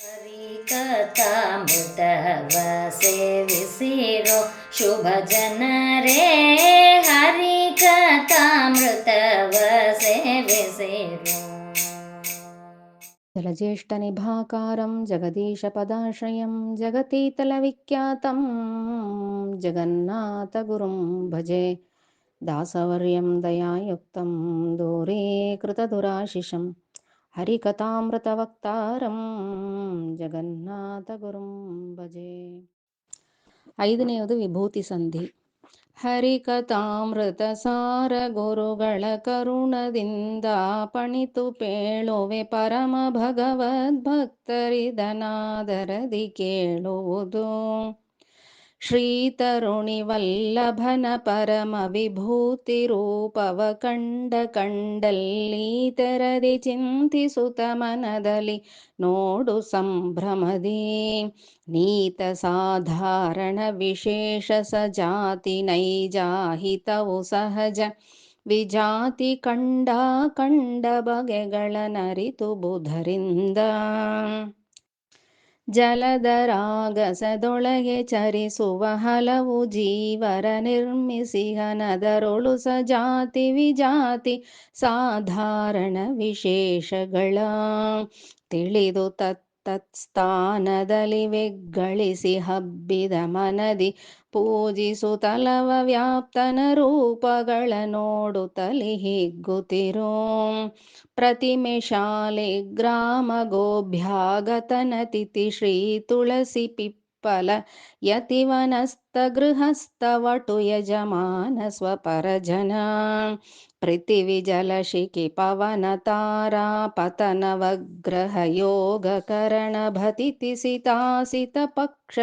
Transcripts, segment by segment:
ಹರಿಕಥಾಮೃತವ ಸೇವಿಸಿರೋ ಶುಭ ಜನರೇ, ಹರಿಕಥಾಮೃತವ ಸೇವಿಸಿರೋ. ಜಲಜ್ಯೇಷ್ಠನಿಭಾಕಾರಂ ಜಗದೀಶಪದಾಶ್ರಯಂ ಜಗತೀತಲವಿಖ್ಯಾತಂ ಜಗನ್ನಾಥಗುರುಂ ಭಜೆ. ದಾಸವರ್ಯಂ ದಯಾಯುಕ್ತಂ ದೂರೀಕೃತದುರಾಶಿಷಂ ಹರಿಕಥಾಮೃತವಕ್ತಾರಂ ಜಗನ್ನಾಥಗುರುಂ ಭಜೆ. ಐದನೆಯದು ವಿಭೂತಿ ಸಂಧಿ. ಹರಿಕಥಾಮೃತ ಸಾರ ಗುರುಗಳ ಕರುಣದಿಂದ ಪಣಿತು ಪೇಳುವೆ ಪರಮ ಭಗವದ್ಭಕ್ತರಿದನಾದರದಿ ಕೇಳುವುದು. ಶ್ರೀತರುಣಿ ವಲ್ಲಭನ ಪರಮ ವಿಭೂತಿ ರೂಪವ ಕಂಡಲ್ಲಿ ತೆರದಿ ಚಿಂತಿಸುತ್ತ ಮನದಲ್ಲಿ ನೋಡು ಸಂಭ್ರಮದಿ. ನೀತ ಸಾಧಾರಣ ವಿಶೇಷ ಸಜಾತಿ ನೈಜಾಹಿತವು ಸಹಜ ವಿಜಾತಿ ಕಂಡ ಬಗೆಗಳ ನರಿತು ಬುಧರಿಂದ. ಜಲಧರಾಗಸದೊಳಗೆ ಚರಿಸುವ ಹಲವು ಜೀವರ ನಿರ್ಮಿಸಿಹನದರೊಳು ಸಜಾತಿ ವಿಜಾತಿ ಸಾಧಾರಣ ವಿಶೇಷಗಳ ತಿಳಿದು ತತ್ಸ್ಥಾನದಲ್ಲಿ ವಿಗ್ಗಳಿಸಿ ಹಬ್ಬಿದ ಮನದಿ ಪೂಜಿಸುತ್ತಲವ ವ್ಯಾಪ್ತನ ರೂಪಗಳ ನೋಡುತ್ತಲಿ ಹಿಗ್ಗುತ್ತಿರೋ. ಪ್ರತಿಮೆ ಶಾಲೆ ಗ್ರಾಮ ಗೋಭ್ಯಾಗತನ ತಿಥಿ ಶ್ರೀ ತುಳಸಿ ಪಿಪ್ಪಲ ಯತಿವನಸ್ತ ಗೃಹಸ್ಥ ವಟು ಯಜಮಾನ ಸ್ವಪರಜನ. ಪೃಥಿವಿ ಜಲಶಿಖಿ ಪವನ ತಾರಾ ಪತನ ವಗ್ರಹ ಯೋಗ ಕರಣ ಭತಿತಿ ಸಿತಾಸಿತ ಪಕ್ಷ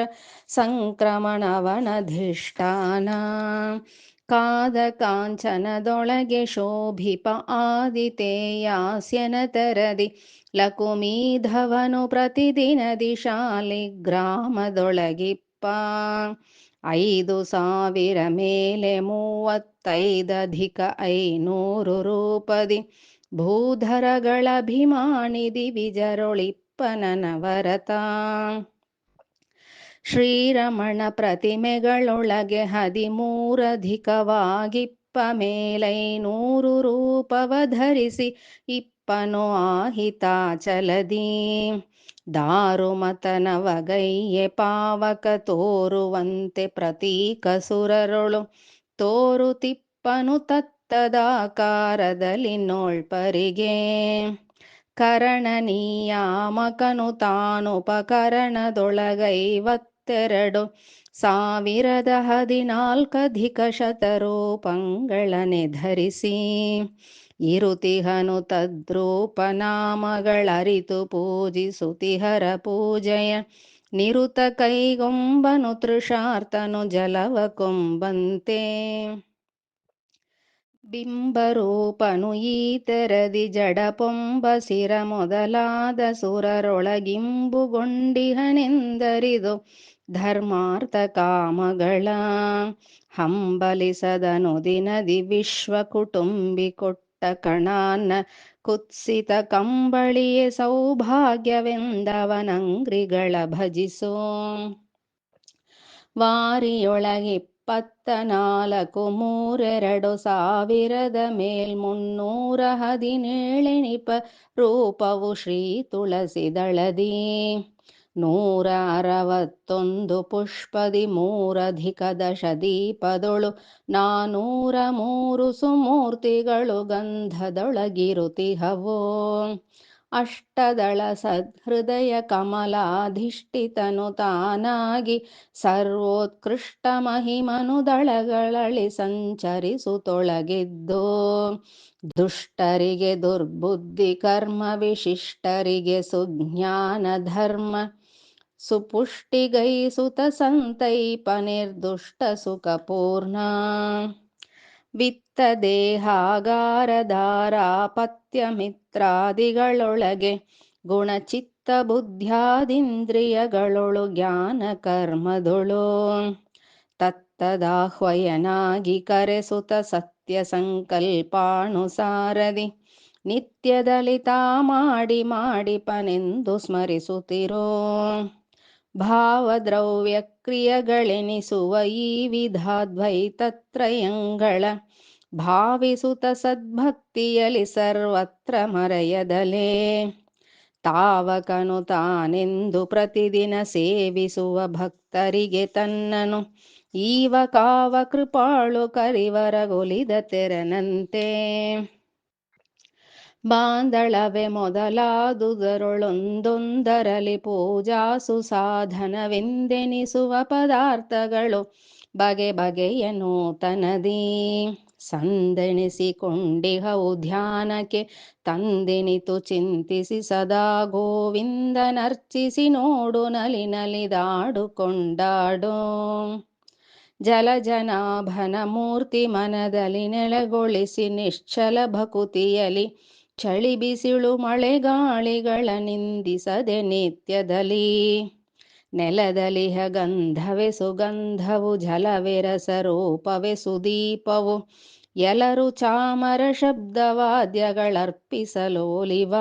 ಸಂಕ್ರಮಣವನಧಿಷ್ಠಾನ. ಕಾದ ಕಾಂಚನದೊಳಗೆ ಶೋಭಿಪ ಆದಿತೇಯಾಸ್ಯನ ತರದಿ ಲಕುಮೀಧವನು ಪ್ರತಿದಿನದಿ ಶಾಲಿ ಗ್ರಾಮದೊಳಗಿಪ್ಪ. 5,000 ಮೇಲೆ 35,500 ರೂಪದಿ ಭೂಧರಗಳಭಿಮಾನಿ ದಿವಿಜರೊಳಿಪ್ಪನವರತ. ಶ್ರೀರಮಣ ಪ್ರತಿಮೆಗಳೊಳಗೆ 13,000 ಮೇಲೈನೂರು ರೂಪವ ಧರಿಸಿ ಇಪ್ಪನು ಆಹಿತಾಚಲದಿ. ದಾರುಮತನವಗೈಯೆ ಪಾವಕ ತೋರುವಂತೆ ಪ್ರತೀಕ ಸುರರೊಳು ತೋರುತಿಪ್ಪನು ತತ್ತದಾಕಾರದಲ್ಲಿ ನೋಳ್ಪರಿಗೆ. ಕರಣ ನಿಯಾಮಕನು ತಾನುಪಕರಣದೊಳಗೈವತ್ತೆರಡು 14,000 ಧರಿಸಿ. ಇರುತಿಹನು ತದ್ರೂಪನಾಮಗಳರಿತು ಪೂಜಿಸುತಿಹರ ಪೂಜೆಯ ನಿರುತ ಕೈಗೊಂಬನು ತೃಷಾರ್ತನು ಜಲವ ಕೊಂಬಂತೆ. ಬಿಂಬರೂಪನು ಈತೆರದಿ ಜಡಪೊಂಬ ಸಿರ ಮೊದಲಾದ ಸುರರೊಳಗಿಂಬುಗೊಂಡಿಹನೆಂದರಿದು ಧರ್ಮಾರ್ಥ ಕಾಮಗಳ. ಹಂಬಲಿಸದನು ದಿನದಿ ವಿಶ್ವ ಕುಟುಂಬಿ ಕೊಟ್ಟ ಕಣಾನ್ನ ಕುತ್ಸಿತ ಕಂಬಳಿಯೇ ಸೌಭಾಗ್ಯವೆಂದವನಂಗ್ರಿಗಳ ಭಜಿಸೋ. ವಾರಿಯೊಳಗಿಪ್ಪ 14,302 ಮೇಲ್ 317 ರೂಪವು ಶ್ರೀ ತುಳಸಿ ದಳದಿ. 161 ಪುಷ್ಪದಿ 3+10 ದೀಪದೊಳು 403 ಸುಮೂರ್ತಿಗಳು ಗಂಧದೊಳಗಿರುತಿಹವೋ. ಅಷ್ಟದಳ ಸದ್ಹೃದಯ ಕಮಲಾಧಿಷ್ಠಿತನು ತಾನಾಗಿ ಸರ್ವೋತ್ಕೃಷ್ಟ ಮಹಿಮನು ದಳಗಳಳಿ ಸಂಚರಿಸುತ್ತೊಳಗಿದ್ದೋ. ದುಷ್ಟರಿಗೆ ದುರ್ಬುದ್ಧಿ ಕರ್ಮ ವಿಶಿಷ್ಟರಿಗೆ ಸುಜ್ಞಾನ ಧರ್ಮ ಸುಪುಷ್ಟಿಗೈಸುತ ಸಂತೈಪ ನಿರ್ದುಷ್ಟ ಸುಖಪೂರ್ಣ. ವಿತ್ತ ದೇಹಾಗಾರಧಾರಾಪತ್ಯ ಮಿತ್ರಾದಿಗಳೊಳಗೆ ಗುಣಚಿತ್ತ ಬುದ್ಧ್ಯಾದಿಂದ್ರಿಯಗಳೊಳು ಜ್ಞಾನ ಕರ್ಮದೊಳು ತತ್ತದಾಹ್ವಯನಾಗಿ ಕರೆಸುತ ಸತ್ಯ ಸಂಕಲ್ಪಾನುಸಾರದಿ ನಿತ್ಯದಲ್ಲಿ ತಾ ಮಾಡಿ ಮಾಡಿಪನೆಂದು ಸ್ಮರಿಸುತ್ತಿರೋ. ಭಾವದ್ರವ್ಯ ಕ್ರಿಯೆಗಳೆನಿಸುವ ಈ ವಿಧಾದ್ವೈತತ್ರಯಂಗಳ ಭಾವಿಸುತ್ತ ಸದ್ಭಕ್ತಿಯಲಿ ಸರ್ವತ್ರ ಮರೆಯದಲೇ. ತಾವಕನು ತಾನೆಂದು ಪ್ರತಿದಿನ ಸೇವಿಸುವ ಭಕ್ತರಿಗೆ ತನ್ನನು ಈವ ಕಾವ ಕೃಪಾಳು ಕರಿವರಗೊಲಿದ ತೆರನಂತೆ. ಬಾಂದಳವೆ ಮೊದಲಾದುದರೊಳೊಂದೊಂದರಲಿ ಪೂಜಾಸು ಸಾಧನವೆಂದೆನಿಸುವ ಪದಾರ್ಥಗಳು ಬಗೆ ಬಗೆಯ ನೂತನದಿ ಸಂದೆಣಿಸಿಕೊಂಡಿಹವು ಧ್ಯಾನಕ್ಕೆ ತಂದೆನಿತು ಚಿಂತಿಸಿ ಸದಾ ಗೋವಿಂದನರ್ಚಿಸಿ ನೋಡು ನಲಿ ನಲಿದಾಡು ಕೊಂಡಾಡು. ಜಲಜನಾಭನ ಮೂರ್ತಿ ಮನದಲ್ಲಿ ನೆಲೆಗೊಳಿಸಿ ನಿಶ್ಚಲ ಭಕುತಿಯಲಿ ಚಳಿ ಬಿಸಿಳು ಮಳೆಗಾಳಿಗಳ ನಿಂದಿಸದೆ ನಿತ್ಯದಲ್ಲಿ. ನೆಲದಲಿಹ ಗಂಧವೇ ಸುಗಂಧವು ಜಲವೇ ರಸರೂಪವೇ ಸುದೀಪವು ಎಲ್ಲರೂ ಚಾಮರ ಶಬ್ದವಾದ್ಯಗಳರ್ಪಿಸಲೋಲಿವ.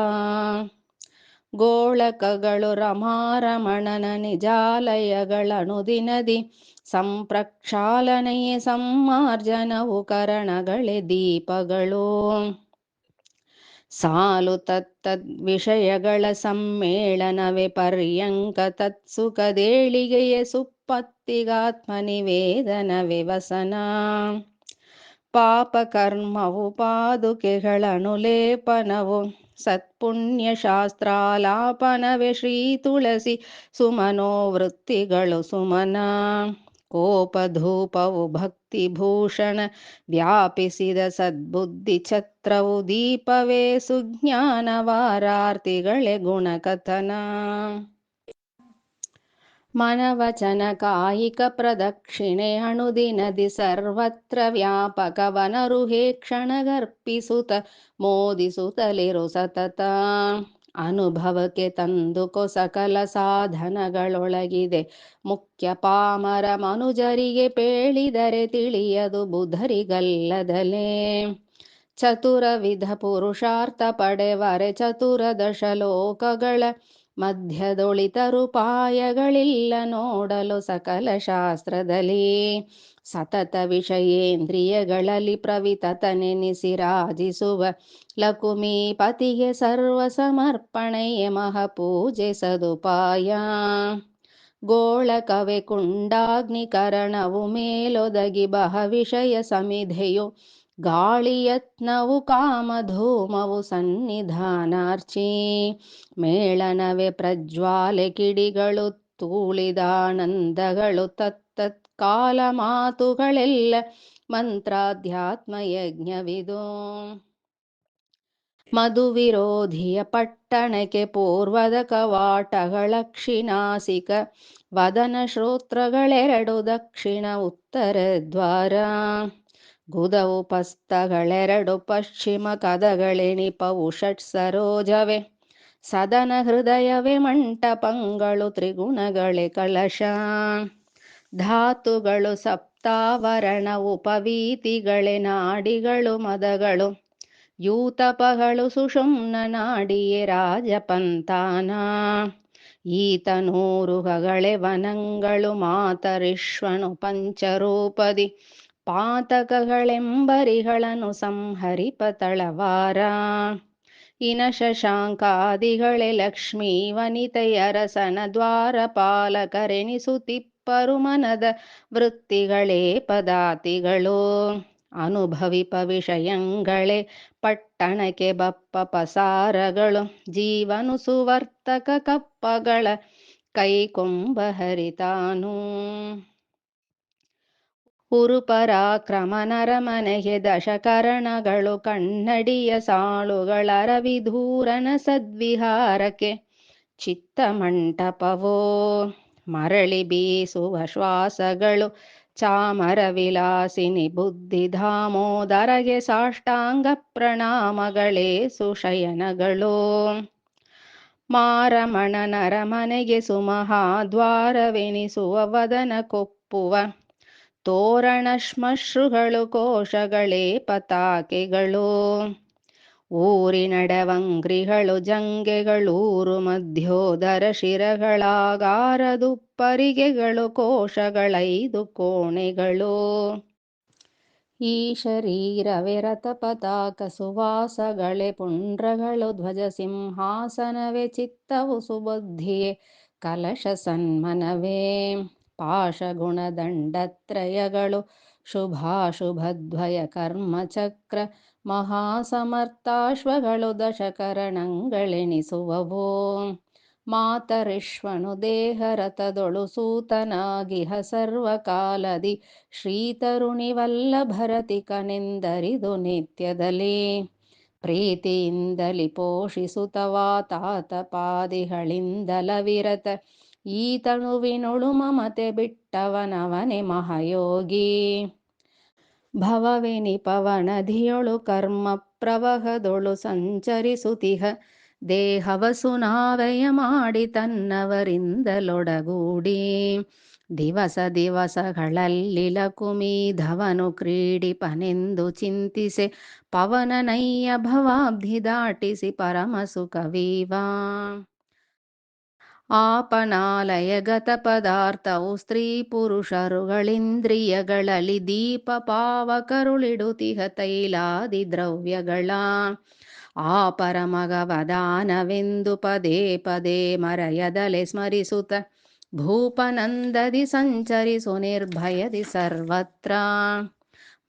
ಗೋಳಕಗಳು ರಮಾರಮಣನ ನಿಜಾಲಯಗಳನುದಿನದಿ ಸಂಪ್ರಕ್ಷಾಲನೆಯೇ ಸಮ್ಮಾರ್ಜನವು ಕರಣಗಳೇ ದೀಪಗಳು. ಸಾಲು ತತ್ತದ್ ವಿಷಯಗಳ ಸಮ್ಮೇಳನವೇ ಪರ್ಯಂಕ ತತ್ಸುಖದೇಳಿಗೆಯೇ ಸುಪ್ಪತ್ತಿಗಾತ್ಮನಿವೇದನವೇ ವಸನ. ಪಾಪಕರ್ಮವು ಪಾದುಕೆಗಳನುಲೇಪನವು ಸತ್ಪುಣ್ಯ ಶಾಸ್ತ್ರಾಲಾಪನವೇ ಶ್ರೀ ತುಳಸಿ ಸುಮನೋವೃತ್ತಿಗಳು ಸುಮನ. ಕೋಪಧೂಪವು ಭಕ್ತಿಭೂಷಣ ವ್ಯಾಪಿಸಿದ ಸದ್ಬುದ್ಧಿ ಛತ್ರವು ದೀಪವೇ ಸುಜ್ಞಾನವಾರಾರ್ತಿಗಳೇ ಗುಣಕಥನ. ಮನವಚನ ಕಾಯಿಕ ಪ್ರದಕ್ಷಿಣೆ ಅಣುದಿನದಿ ಸರ್ವತ್ರ ವ್ಯಾಪಕವನರುಹೇ ಕ್ಷಣಗರ್ಪಿಸುತ್ತ ಮೋದಿಸುತ್ತಲಿರು ಸತತ. ಅನುಭವಕ್ಕೆ ತಂದುಕೊ ಸಕಲ ಸಾಧನಗಳೊಳಗಿದೆ ಮುಖ್ಯ ಪಾಮರ ಮನುಜರಿಗೆ ಪೇಳಿದರೆ ತಿಳಿಯದು ಬುಧರಿಗಲ್ಲದಲೇ. ಚತುರವಿಧ ಪುರುಷಾರ್ಥ ಪಡೆವರೆ ಚತುರದಶ ಲೋಕಗಳ ಮಧ್ಯದೊಳಿತರುಪಾಯಗಳಿಲ್ಲ ನೋಡಲು ಸಕಲ ಶಾಸ್ತ್ರದಲ್ಲಿ. ಸತತ ವಿಷಯೇಂದ್ರಿಯಗಳಲ್ಲಿ ಪ್ರವಿತತನೆನಿಸಿ ರಾಜಿಸುವ ಲಕುಮೀಪತಿಗೆ ಸರ್ವ ಸಮರ್ಪಣೆಯೇ ಮಹಾಪೂಜೆ ಸದುಪಾಯ. ಗೋಳಕವೇ ಕುಂಡಾಗ್ನಿಕರಣವು ಮೇಲೊದಗಿ ಬಹವಿಷಯ ಸಮಿಧೆಯು ಗಾಳಿಯತ್ನವು ಕಾಮಧೂಮವು ಸನ್ನಿಧಾನಾರ್ಚಿ. ಮೇಳನವೇ ಪ್ರಜ್ವಾಲೆ ಕಿಡಿಗಳು ತೂಳಿದಾನಂದಗಳು ತತ್ತತ್ ಕಾಲ ಮಾತುಗಳೆಲ್ಲ ಮಂತ್ರಾಧ್ಯಾತ್ಮ ಯಜ್ಞವಿದು. ಮಧುವಿರೋಧಿಯ ಪಟ್ಟಣಕ್ಕೆ ಪೂರ್ವದ ಕವಾಟಗಳಕ್ಷಿನಾಸಿಕ ವದನ ಶ್ರೋತ್ರಗಳೆರಡು ದಕ್ಷಿಣ ಉತ್ತರ ದ್ವಾರ. ಗುದವು ಪಸ್ತಗಳೆರಡು ಪಶ್ಚಿಮ ಕದಗಳೆಣಿಪವು ಷಟ್ ಸರೋಜವೇ ಸದನ ಹೃದಯವೇ ಮಂಟಪಂಗಳು ತ್ರಿಗುಣಗಳೇ ಕಲಶ. ಧಾತುಗಳು ಸಪ್ತಾವರಣ ಉಪವೀತಿಗಳೇ ನಾಡಿಗಳು ಮದಗಳು ಯೂತಪಗಳು ಸುಷುಮ್ನ ನಾಡಿಯೇ ರಾಜಪಂತಾನ. ಈತನೂರುಹಗಳೇ ವನಂಗಳು ಮಾತರಿಶ್ವನು ಪಂಚರೂಪದಿ ಪಾತಕಗಳೆಂಬರಿಗಳನ್ನು ಸಂಹರಿಪ ತಳವಾರ. ಇನ ಶಶಾಂಕಾದಿಗಳೇ ಲಕ್ಷ್ಮೀ ವನಿತೆಯರಸನ ದ್ವಾರಪಾಲಕರೆನಿಸುತ್ತಿಪ್ಪರು ಮನದ ವೃತ್ತಿಗಳೇ ಪದಾತಿಗಳು. ಅನುಭವಿಪ ವಿಷಯಂಗಳೇ ಪಟ್ಟಣಕ್ಕೆ ಬಪ್ಪ ಪಸಾರಗಳು ಜೀವನು ಸುವರ್ತಕ ಕಪ್ಪಗಳ ಕೈಕೊಂಬ ಹರಿತಾನು. ಉರುಪರಾಕ್ರಮನರ ಮನೆಗೆ ದಶಕರಣಗಳು ಕನ್ನಡಿಯ ಸಾಳುಗಳರವಿಧೂರನ ಸದ್ವಿಹಾರಕ್ಕೆ ಚಿತ್ತಮಂಟಪವೋ. ಮರಳಿ ಬೀಸುವ ಶ್ವಾಸಗಳು ಚಾಮರ ವಿಲಾಸಿನಿ ಬುದ್ಧಿ ದಾಮೋದರಗೆ ಸಾಷ್ಟಾಂಗ ಪ್ರಣಾಮಗಳೇ ಸುಶಯನಗಳು. ಮಾರಮಣನರ ಮನೆಗೆ ಸುಮಹಾದ್ವಾರವೆನಿಸುವ ವದನ ಕೊಪ್ಪುವ ತೋರಣ ಶ್ಮಶ್ರುಗಳು ಕೋಶಗಳೇ ಪತಾಕೆಗಳು. ಊರಿನಡವಂಗ್ರಿಗಳು ಜಂಗೆಗಳೂರು ಮಧ್ಯೋದರ ಶಿರಗಳಾಗಾರದುಪ್ಪರಿಗೆಗಳು ಕೋಶಗಳೈದು ಕೋಣೆಗಳು ಈ ಶರೀರವೇ ರಥ ಪತಾಕ ಸುವಾಸಗಳೇ ಪುಂಡ್ರಗಳು ಧ್ವಜ ಸಿಂಹಾಸನವೇ ಚಿತ್ತವು ಸುಬುದ್ಧಿಯೇ ಕಲಶ ಸನ್ಮನವೇ ಪಾಶಗುಣದಂಡತ್ರಯಗಳು ಶುಭಾಶುಭದ್ವಯ ಕರ್ಮಚಕ್ರ ಮಹಾಸಮರ್ಥಾಶ್ವಗಳು ದಶಕರಣಗಳೆನಿಸುವವೋ ಮಾತರಿಶ್ವನು ದೇಹರಥದೊಳು ಸೂತನಾಗಿಹ ಸರ್ವಕಾಲದಿ ಶ್ರೀತರುಣಿ ವಲ್ಲಭರತಿಕನೆಂದರಿದು ನಿತ್ಯದಲ್ಲಿ ಪ್ರೀತಿಯಿಂದಲಿ ಪೋಷಿಸುತ್ತವಾ ತಾತಪಾದಿಗಳಿಂದಲವಿರತ ಈ ತನುವಿನೊಳು ಮಮತೆ ಬಿಟ್ಟವನವನೇ ಮಹಾಯೋಗಿ ಭವವೆನಿಪವನಧಿಯೊಳು ಕರ್ಮ ಪ್ರವಹದೊಳು ಸಂಚರಿಸುತಿಹ ದೇಹವಸುನಾವಯ ಮಾಡಿ ತನ್ನವರಿಂದಲೊಡಗೂಡಿ ದಿವಸ ದಿವಸಗಳಲ್ಲಿಲಕುಮೀಧವನು ಕ್ರೀಡಿಪನೆಂದು ಚಿಂತಿಸೆ ಪವನನಯ್ಯ ಭವಾಬ್ಧಿ ದಾಟಿಸಿ ಪರಮ ಸುಖವೀವಾ ಆಪನಾಲಯಗತ ಪದಾರ್ಥವು ಸ್ತ್ರೀ ಪುರುಷರುಗಳಿಂದ್ರಿಯಗಳಲ್ಲಿ ದೀಪ ಪಾವಕರುಳಿಡುತಿಹ ತೈಲಾದಿ ದ್ರವ್ಯಗಳ ಆ ಪರಮಗವದಾನವೆಂದು ಪದೇ ಪದೇ ಮರೆಯದಲೆ ಸ್ಮರಿಸುತ್ತ ಭೂಪನಂದದಿ ಸಂಚರಿಸು ನಿರ್ಭಯದಿ ಸರ್ವತ್ರ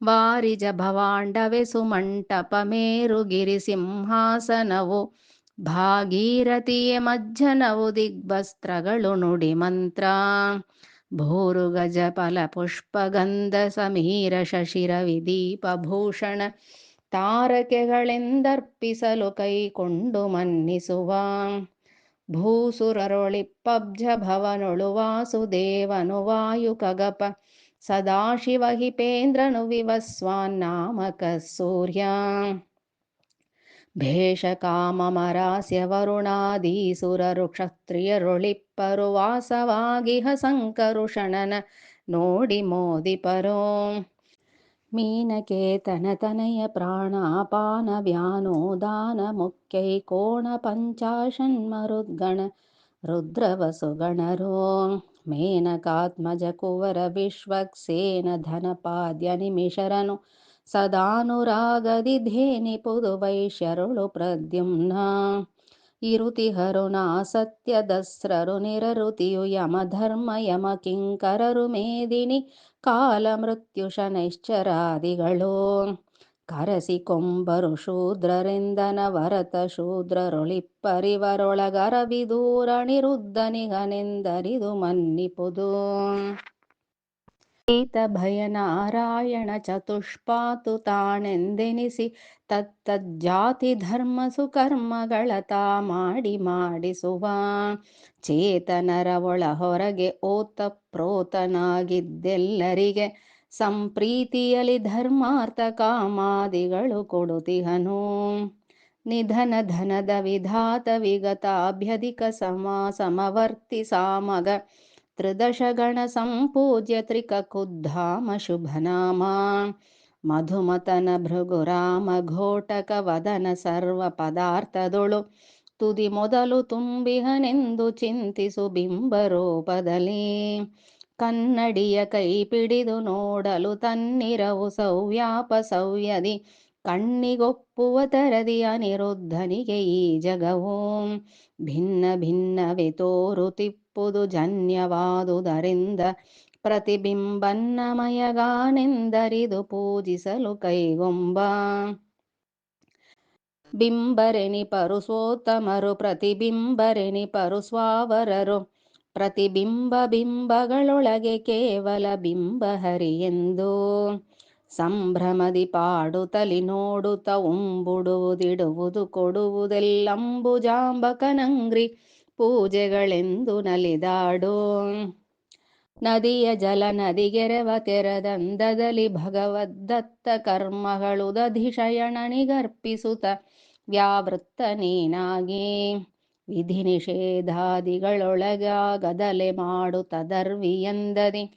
ವಾರಿಜ ಭವಾಂಡವೆ ಸುಮಂಟಪ ಮೇರುಗಿರಿ ಸಿಂಹಾಸನವು ಭಾಗೀರಥಿಯೇ ಮಜ್ಜನವು ದಿಗ್ವಸ್ತ್ರಗಳು ನುಡಿ ಮಂತ್ರ ಭೂರುಗಜ ಫಲ ಪುಷ್ಪಗಂಧ ಸಮೀರ ಶಶಿರ ವಿದೀಪ ಭೂಷಣ ತಾರಕೆಗಳೆಂದರ್ಪಿಸಲು ಕೈಕೊಂಡು ಮನ್ನಿಸುವ ಭೂಸುರರೊಳಿಪ್ಪಬ್ಜ ಭವನೊಳು ವಾಸುದೇವನು ವಾಯು ಕಗಪ ಸದಾಶಿವ ಹಿಪೇಂದ್ರನು ವಿವಸ್ವಾನ್ನಾಮಕ ಸೂರ್ಯ ಭೇಷ ಕಾಮಮರಾಸ್ಯ ವರುಣಾದೀಸುರರು ಕ್ಷತ್ರಿಯರೊಳಿಪ್ಪರು ವಾಸವಾಗಿಹ ಸಂಕರುಷಣನ ನೋಡಿ ಮೋದಿಪರೋ ಮೀನಕೇತನ ತನಯ ಪ್ರಾಣಾಪಾನ ವ್ಯಾನೋದಾನ ಮುಖ್ಯೈಕೋಣ ಪಂಚಾಶನ್ಮರುದ್ಗಣ ರುದ್ರವಸುಗಣರೋ ಮೇನಕಾತ್ಮಜ ಕುವರ ವಿಶ್ವಕ್ಸೇನ ಧನಪಾದ್ಯ ನಿಮಿಷರನು ಸದಾನುರಾಗದಿ ಧೇನಿಪುದು ವೈಶ್ಯರುಳು ಪ್ರದ್ಯುಮ್ನ ಇರುತಿಹರು ನಾಸತ್ಯ ದಸ್ರರು ನಿರರುತಿಯು ಯಮಧರ್ಮ ಯಮ ಕಿಂಕರರು ಮೇದಿನಿ ಕಾಲ ಮೃತ್ಯು ಶನೈಶ್ಚರಾದಿಗಳು ಕರಸಿಕೊಂಬರು ಶೂದ್ರರೆಂದನ ವರತ ಶೂದ್ರರೊಳಿಪ್ಪರಿವರೊಳಗರ ವಿದೂರನಿರುದ್ಧನಿಗನೆಂದರಿದು ಮನ್ನಿಪುದು ಈತ ಭಯ ನಾರಾಯಣ ಚತುಷ್ಪಾತು ತಾನೆಂದೆನಿಸಿ ತತ್ತಜ್ಜಾತಿ ಧರ್ಮ ಸುಕರ್ಮಗಳ ತಾ ಮಾಡಿ ಮಾಡಿಸುವ ಚೇತನರ ಒಳ ಹೊರಗೆ ಓತಪ್ರೋತನಾಗಿದ್ದೆಲ್ಲರಿಗೆ ಸಂಪ್ರೀತಿಯಲಿ ಧರ್ಮಾರ್ಥ ಕಾಮಾದಿಗಳು ಕೊಡುತಿಹನು ನಿಧನ ಧನದ ವಿಧಾತ ವಿಗತಾಭ್ಯಧಿಕ ಸಮವರ್ತಿ ಸಾಮಗ ತ್ರಿದಶಗಣ ಸಂಪೂಜ್ಯ ತ್ರಿಕಕುದ್ಧಾಮ ಶುಭನಾಮ ಮಧುಮತನ ಭೃಗುರಾಮ ಘೋಟಕ ವದನ ಸರ್ವ ಪದಾರ್ಥದೊಳು ತುದಿ ಮೊದಲು ತುಂಬಿಹನೆಂದು ಚಿಂತಿಸು ಬಿಂಬರೂಪದಲ್ಲಿ ಕನ್ನಡಿಯ ಕೈ ಪಿಡಿದು ನೋಡಲು ತನ್ನಿರವು ಸೌವ್ಯಾಪ ಸೌವ್ಯದಿ ಕಣ್ಣಿಗೊಪ್ಪುವ ತರದಿ ಅನಿರುದ್ಧನಿಗೆ ಈ ಜಗವು ಭಿನ್ನ ಭಿನ್ನವೇ ತೋರುತಿಪ್ಪುದು ಜನ್ಯವಾದುದರಿಂದ ಪ್ರತಿಬಿಂಬನ್ನಮಯಗಾನೆಂದರಿದು ಪೂಜಿಸಲು ಕೈಗೊಂಬ ಬಿಂಬರೆನಿಪರು ಸೋತ್ತಮರು ಪ್ರತಿಬಿಂಬರೆನಿಪರು ಸ್ವಾವರರು ಪ್ರತಿಬಿಂಬ ಬಿಂಬಗಳೊಳಗೆ ಕೇವಲ ಬಿಂಬ ಹರಿಯೆಂದು ಸಂಭ್ರಮದಿ ಪಾಡುತ್ತಲಿ ನೋಡುತ್ತ ಉಂಬುಡುವುದಿಡುವುದು ಕೊಡುವುದೆಲ್ಲಂಬುಜಾಂಬಕನಂಗ್ರಿ ಪೂಜೆಗಳೆಂದು ನಲಿದಾಡು ನದಿಯ ಜಲ ನದಿಗೆರೆವ ತೆರದಂದದಲ್ಲಿ ಭಗವದ್ದತ್ತ ಕರ್ಮಗಳು ದಧಿಶಯಣನಿಗರ್ಪಿಸುತ್ತ ವ್ಯಾವೃತ್ತ ನೀನಾಗಿ ವಿಧಿ ನಿಷೇಧಾದಿಗಳೊಳಗಾಗದಲೆ ಮಾಡುತ್ತದರ್ವಿಯಂದದಿ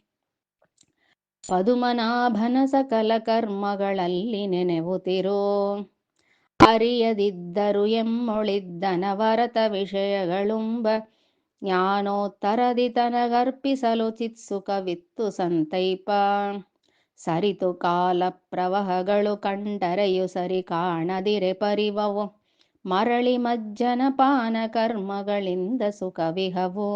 ಪದುಮನಾಭನ ಸಕಲ ಕರ್ಮಗಳಲ್ಲಿ ನೆನೆವುತಿರೋ ಅರಿಯದಿದ್ದರು ಎಮ್ಮೊಳಿದ್ದನವರತ ವಿಷಯಗಳುಂಬ ಜ್ಞಾನೋತ್ತರದಿ ತನಗರ್ಪಿಸಲು ಚಿತ್ಸುಖವಿತ್ತು ಸಂತೈಪ. ಸರಿತು ಕಾಲ ಪ್ರವಾಹಗಳು ಕಂಡರೆಯು ಸರಿ ಕಾಣದಿರೆ ಪರಿವವು ಮರಳಿ ಮಜ್ಜನ ಪಾನ ಕರ್ಮಗಳಿಂದ ಸುಖವಿಹವು.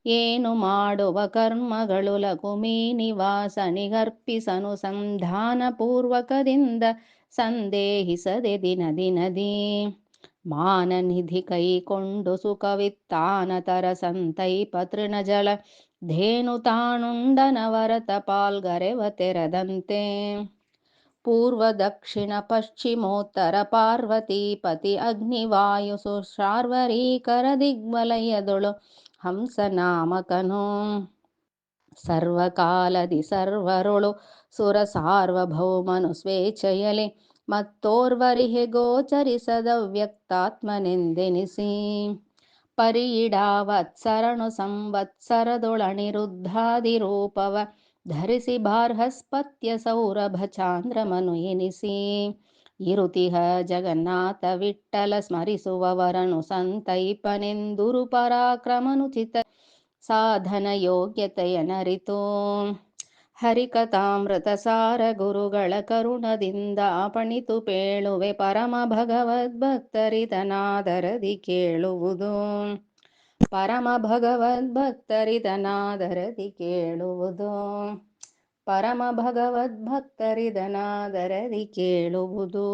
ಏನು ಮಾಡುವ ಕರ್ಮಗಳು ಲಘುಮೀ ನಿವಾಸನಿಗರ್ಪಿಸನುಸಂಧಾನ ಪೂರ್ವಕದಿಂದ ಸಂದೇಹಿಸದೆ ದಿನದಿ ಮಾನನಿಧಿ ಕೈಕೊಂಡು ಸುಖವಿತ್ತಾನತರ ಸಂತೈಪ ತೃಣಜಲ ಧೇನು ತಾನುಂಡನವರತ ಪಾಲ್ಗರೆವ ತೆರದಂತೆ. ಪೂರ್ವ ದಕ್ಷಿಣ ಪಶ್ಚಿಮೋತ್ತರ ಪಾರ್ವತೀಪತಿ ಅಗ್ನಿವಾಯು ಸುಶಾರ್ವರೀಕರ ದಿಗ್ವಲಯದೊಳು ಹಂಸನಾಮಕನು ಸರ್ವಕಾಲದಿ ಸರ್ವರೊಳು ಸುರ ಸಾರ್ವಭೌಮನು ಸ್ವೇಚ್ಛೆಯಲಿ ಮತ್ತೋರ್ವರಿಹೆ ಗೋಚರಿಸದವ್ಯಕ್ತಾತ್ಮನೆಂದೆನಿಸಿ. ಪರಿಯಿಡಾವತ್ಸರನು ಸಂವತ್ಸರದೊಳನಿರುದ್ಧಾದಿ ರೂಪವ ಧರಿಸಿ ಬಾರ್ಹಸ್ಪತ್ಯ ಸೌರಭ ಚಾಂದ್ರಮನು ಎನಿಸಿ. ಇರುತಿಹ ಜಗನ್ನಾಥ ವಿಠ್ಠಲ ಸ್ಮರಿಸುವವರನು ಸಂತೈಪನೆಂದುರು ಪರಾಕ್ರಮನುಚಿತ ಸಾಧನ ಯೋಗ್ಯತೆಯನರಿತು. ಹರಿಕಥಾಮೃತ ಸಾರ ಗುರುಗಳ ಕರುಣದಿಂದ ಅಪಣಿತು ಪೇಳುವೆ ಪರಮ ಭಗವದ್ಭಕ್ತರಿದನಾದರದಿ ಕೇಳುವುದು. ಪರಮ ಭಗವದ್ಭಕ್ತರಿದನಾದರದಿ ಕೇಳುವುದು. ಪರಮ ಭಗವದ್ಭಕ್ತರಿದನಾದರದಿ ಕೇಳುವುದು.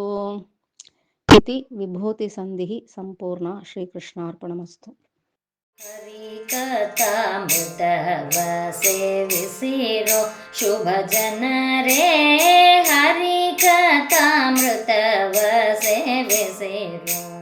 ಇತಿ ವಿಭೂತಿ ಸಂಧಿಃ ಸಂಪೂರ್ಣ. ಶ್ರೀಕೃಷ್ಣಾರ್ಪಣಮಸ್ತು. ಹರಿಕಥಾಮೃತವ ಸೇವಿಸಿರೋ ಶುಭ ಜನರೇ, ಹರಿಕಥಾಮೃತವ ಸೇವಿಸಿರೋ.